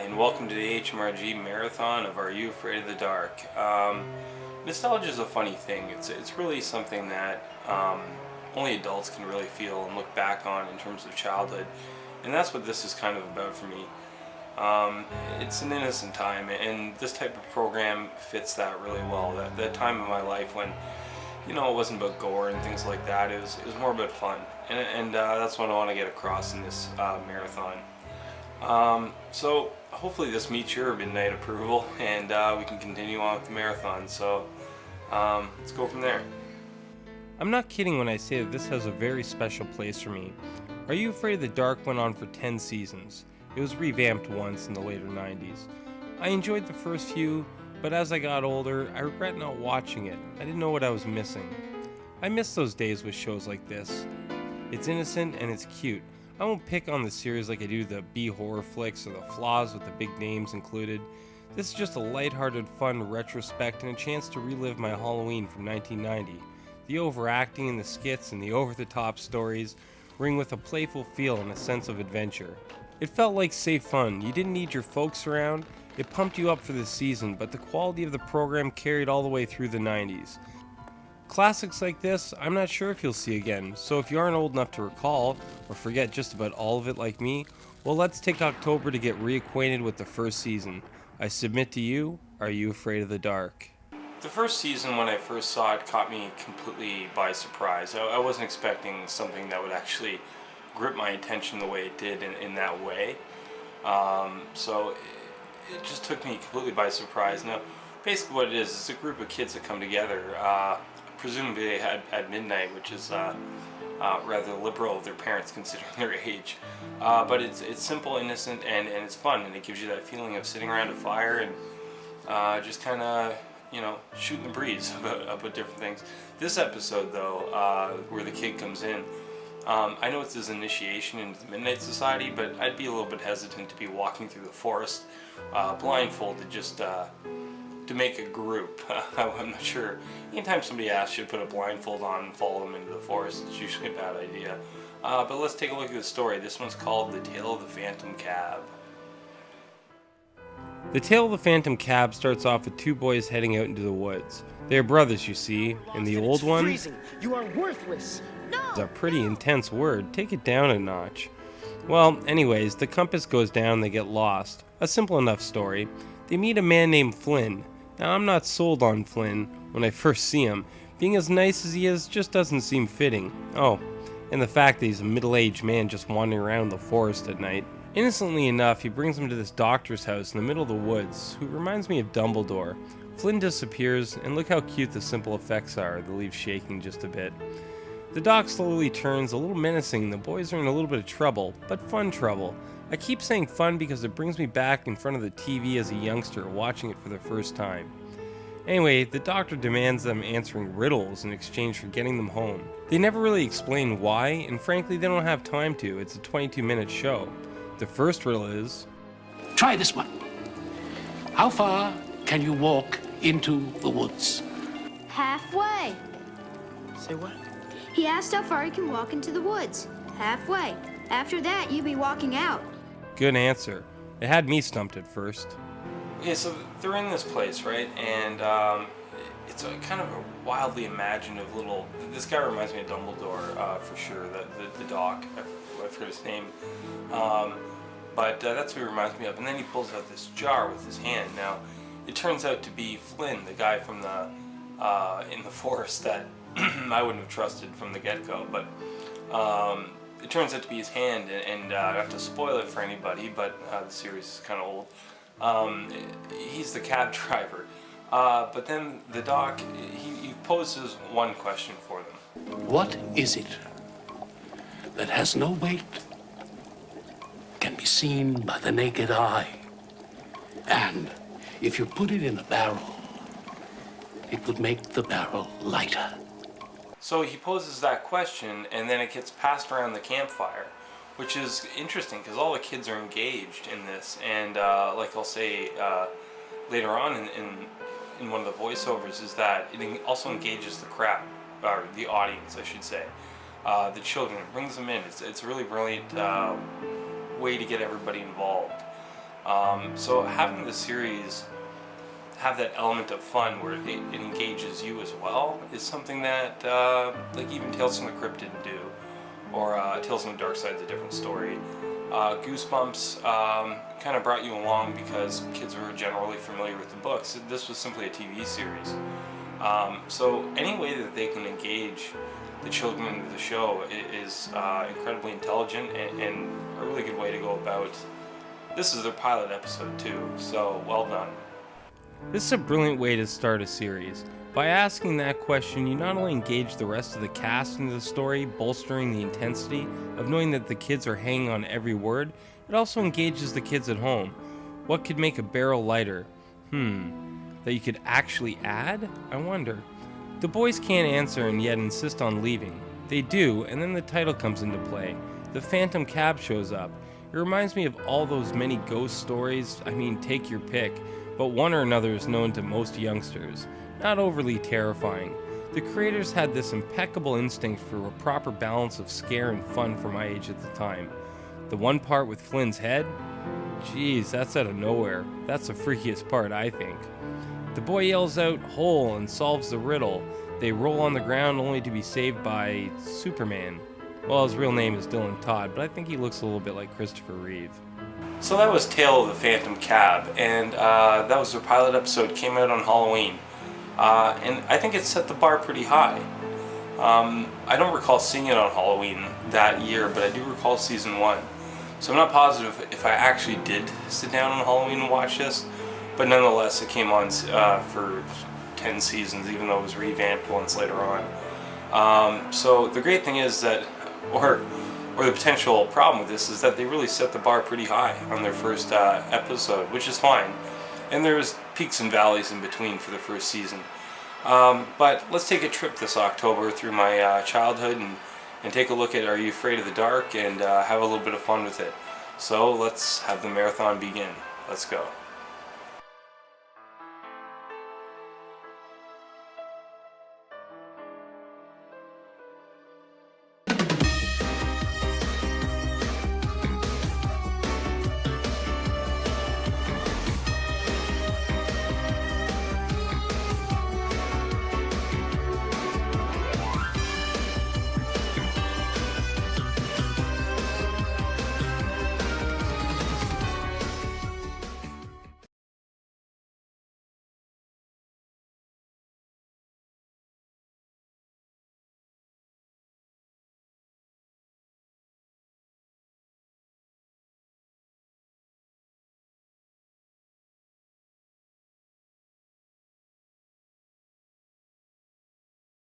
and welcome to the HMRG Marathon of Are You Afraid of the Dark? Nostalgia is a funny thing. It's really something that only adults can really feel and look back on in terms of childhood, and that's what this is kind of about for me. It's an innocent time, and this type of program fits that really well. That time of my life when, it wasn't about gore and things like that. It was more about fun, and that's what I want to get across in this marathon. So hopefully this meets your midnight approval, and we can continue on with the marathon. So let's go from there. I'm not kidding when I say that this has a very special place for me. Are You Afraid of the Dark went on for 10 seasons. It was revamped once in the later 90s. I enjoyed the first few, but as I got older, I regret not watching it. I didn't know what I was missing. I miss those days with shows like this. It's innocent and it's cute. I won't pick on the series like I do the B horror flicks or the flaws with the big names included. This is just a lighthearted, fun retrospect and a chance to relive my Halloween from 1990. The overacting in the skits and the over-the-top stories ring with a playful feel and a sense of adventure. It felt like safe fun. You didn't need your folks around. It pumped you up for the season, but the quality of the program carried all the way through the 90s. Classics like this, I'm not sure if you'll see again, so if you aren't old enough to recall, or forget just about all of it like me, well, let's take October to get reacquainted with the first season. I submit to you, Are You Afraid of the Dark? The first season, when I first saw it, caught me completely by surprise. I wasn't expecting something that would actually grip my attention the way it did in that way. So it just took me completely by surprise. Now, basically what it is a group of kids that come together, presumably at midnight, which is rather liberal of their parents considering their age. But it's simple, innocent, and it's fun, and it gives you that feeling of sitting around a fire and just kind of, shooting the breeze about different things. This episode, though, where the kid comes in, I know it's his initiation into the Midnight Society, but I'd be a little bit hesitant to be walking through the forest blindfolded just to make a group. I'm not sure. Anytime somebody asks you to put a blindfold on and follow them into the forest, it's usually a bad idea. But let's take a look at the story. This one's called The Tale of the Phantom Cab. The Tale of the Phantom Cab starts off with two boys heading out into the woods. They are brothers, you see, and the old one... Freezing. You are worthless. It's a pretty intense word. Take it down a notch. Well, anyways, the compass goes down, they get lost. A simple enough story. They meet a man named Flynn. Now, I'm not sold on Flynn when I first see him. Being as nice as he is just doesn't seem fitting. Oh, and the fact that he's a middle-aged man just wandering around the forest at night. Innocently enough, he brings him to this doctor's house in the middle of the woods, who reminds me of Dumbledore. Flynn disappears, and look how cute the simple effects are, the leaves shaking just a bit. The doc slowly turns a little menacing, the boys are in a little bit of trouble, but fun trouble. I keep saying fun because it brings me back in front of the TV as a youngster watching it for the first time. Anyway, the doctor demands them answering riddles in exchange for getting them home. They never really explain why, and frankly they don't have time to. It's a 22-minute show. The first riddle is... Try this one. How far can you walk into the woods? Halfway. Say what? He asked how far he can walk into the woods. Halfway. After that, you'd be walking out. Good answer. It had me stumped at first. Okay, so they're in this place, right? And it's a kind of a wildly imaginative little... This guy reminds me of Dumbledore, for sure, the doc. I forget his name. But that's what he reminds me of. And then he pulls out this jar with his hand. Now, it turns out to be Flynn, the guy from in the forest that I wouldn't have trusted from the get-go. But it turns out to be his hand, and I have to spoil it for anybody, but the series is kind of old. He's the cab driver. But then the doc, he poses one question for them. What is it that has no weight, can be seen by the naked eye, and if you put it in a barrel, it would make the barrel lighter? So he poses that question, and then it gets passed around the campfire, which is interesting because all the kids are engaged in this, and like I'll say later on in one of the voiceovers, is that it also engages the crowd, or the audience, I should say, the children. It brings them in. It's a really brilliant way to get everybody involved. So having the series have that element of fun where it engages you as well is something that like even Tales from the Crypt didn't do, or Tales from the Dark Side's a different story. Goosebumps kind of brought you along because kids were generally familiar with the books. This was simply a TV series. So any way that they can engage the children into the show is incredibly intelligent and a really good way to go about. This is their pilot episode too, so well done. This is a brilliant way to start a series. By asking that question, you not only engage the rest of the cast into the story, bolstering the intensity of knowing that the kids are hanging on every word, it also engages the kids at home. What could make a barrel lighter? That you could actually add? I wonder. The boys can't answer and yet insist on leaving. They do, and then the title comes into play. The Phantom Cab shows up. It reminds me of all those many ghost stories. I mean, take your pick. But one or another is known to most youngsters. Not overly terrifying. The creators had this impeccable instinct for a proper balance of scare and fun for my age at the time. The one part with Flynn's head? Geez, that's out of nowhere. That's the freakiest part, I think. The boy yells out, "Hole," and solves the riddle. They roll on the ground only to be saved by Superman. Well, his real name is Dylan Todd, but I think he looks a little bit like Christopher Reeve. So that was Tale of the Phantom Cab, and that was their pilot episode. Came out on Halloween, and I think it set the bar pretty high. I don't recall seeing it on Halloween that year, but I do recall season 1. So I'm not positive if I actually did sit down on Halloween and watch this, but nonetheless it came on for 10 seasons, even though it was revamped once later on. So the great thing is that, or the potential problem with this is that they really set the bar pretty high on their first episode, which is fine. And there's peaks and valleys in between for the first season. But let's take a trip this October through my childhood and take a look at Are You Afraid of the Dark and have a little bit of fun with it. So let's have the marathon begin. Let's go.